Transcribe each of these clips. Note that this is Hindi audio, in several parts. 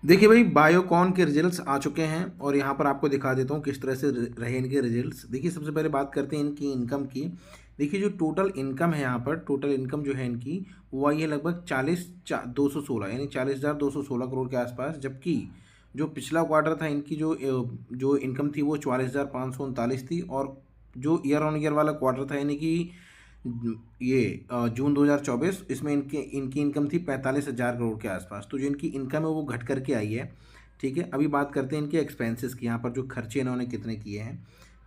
देखिए भाई, बायोकॉन के रिजल्ट्स आ चुके हैं और यहाँ पर आपको दिखा देता हूँ किस तरह से रहे इनके रिजल्ट्स। देखिए, सबसे पहले बात करते हैं इनकी इनकम की। देखिए, जो टोटल इनकम है यहाँ पर, टोटल इनकम जो है इनकी, वो आई है लगभग 40,216, यानी 40,216 करोड़ के आसपास। जबकि जो पिछला क्वार्टर था इनकी, जो इनकम थी वो 44,539 थी। और जो ईयर ऑन ईयर वाला क्वार्टर था, यानी कि ये जून 2024, इसमें इनकी इनकी इनकम थी 45,000 करोड़ के आसपास। तो जो इनकी इनकम है वो घट करके आई है। ठीक है, अभी बात करते हैं इनके एक्सपेंसेस की, यहाँ पर जो खर्चे इन्होंने कितने किए हैं।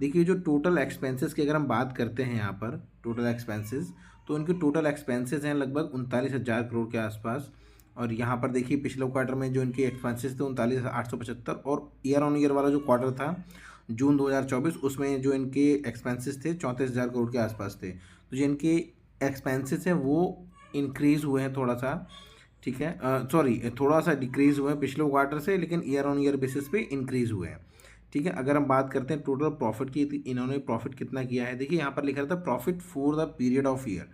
देखिए, जो टोटल एक्सपेंसेस की अगर हम बात करते हैं यहाँ पर, टोटल एक्सपेंसेस, तो इनके टोटल एक्सपेंसेस हैं लगभग 39,000 करोड़ के आसपास। और यहाँ पर देखिए, पिछले क्वार्टर में जो इनके एक्सपेंसेस थे 39,875, और ईयर ऑन ईयर वाला जो क्वार्टर था जून 2024, उसमें जो इनके एक्सपेंसेस थे 34,000 करोड़ के आसपास थे। तो जो इनके एक्सपेंसेस हैं वो इंक्रीज़ हुए हैं थोड़ा सा। ठीक है, सॉरी, थोड़ा सा डिक्रीज़ हुए हैं पिछले क्वार्टर से, लेकिन ईयर ऑन ईयर बेसिस पे इंक्रीज़ हुए हैं। ठीक है, अगर हम बात करते हैं टोटल प्रॉफिट की, तो इन्होंने प्रॉफिट कितना किया है। देखिए, यहाँ पर लिखा था profit for the period of year.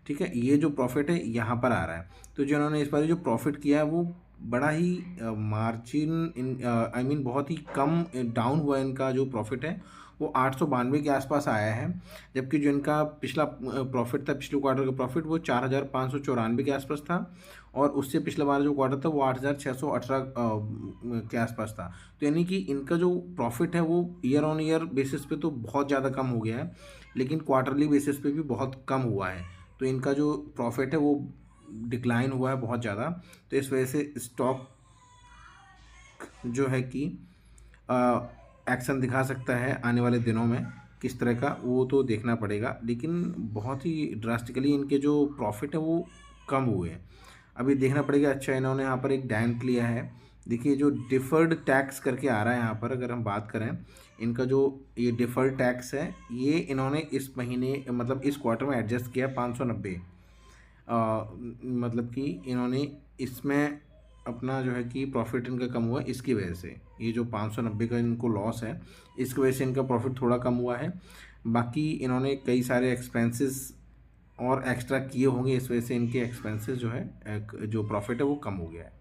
ठीक है, ये जो प्रॉफिट है यहाँ पर आ रहा है। तो जो इन्होंने इस बार जो प्रॉफिट किया है वो बड़ा ही मार्जिन इन आई मीन बहुत ही कम डाउन हुआ है। इनका जो प्रॉफिट है वो 892 के आसपास आया है। जबकि जो इनका पिछला प्रॉफिट था, पिछले क्वार्टर का प्रॉफिट, वो 4,594 के आसपास था। और उससे पिछले बार जो क्वार्टर था वो 8,618 के आसपास था। तो यानी कि इनका जो प्रॉफिट है वो ईयर ऑन ईयर बेसिस पे तो बहुत ज़्यादा कम हो गया है, लेकिन क्वार्टरली बेसिस पे भी बहुत कम हुआ है। तो इनका जो प्रॉफिट है वो डिक्लाइन हुआ है बहुत ज़्यादा। तो इस वजह से स्टॉक जो है कि एक्शन दिखा सकता है आने वाले दिनों में। किस तरह का, वो तो देखना पड़ेगा, लेकिन बहुत ही ड्रास्टिकली इनके जो प्रॉफिट है वो कम हुए हैं। अभी देखना पड़ेगा। अच्छा, इन्होंने यहाँ पर एक डाइंट लिया है। देखिए, जो डिफ़र्ड टैक्स करके आ रहा है यहाँ पर, अगर हम बात करें, इनका जो ये डिफ़र्ड टैक्स है, ये इन्होंने इस महीने, मतलब इस क्वार्टर में एडजस्ट किया 590। मतलब कि इन्होंने इसमें अपना जो है कि प्रॉफिट इनका कम हुआ है, इसकी वजह से ये जो 590 का इनको लॉस है, इसकी वजह से इनका प्रॉफिट थोड़ा कम हुआ है। बाकी इन्होंने कई सारे एक्सपेंसेस और एक्स्ट्रा किए होंगे, इस वजह से इनके एक्सपेंसेस जो है, जो प्रॉफिट है वो कम हो गया है।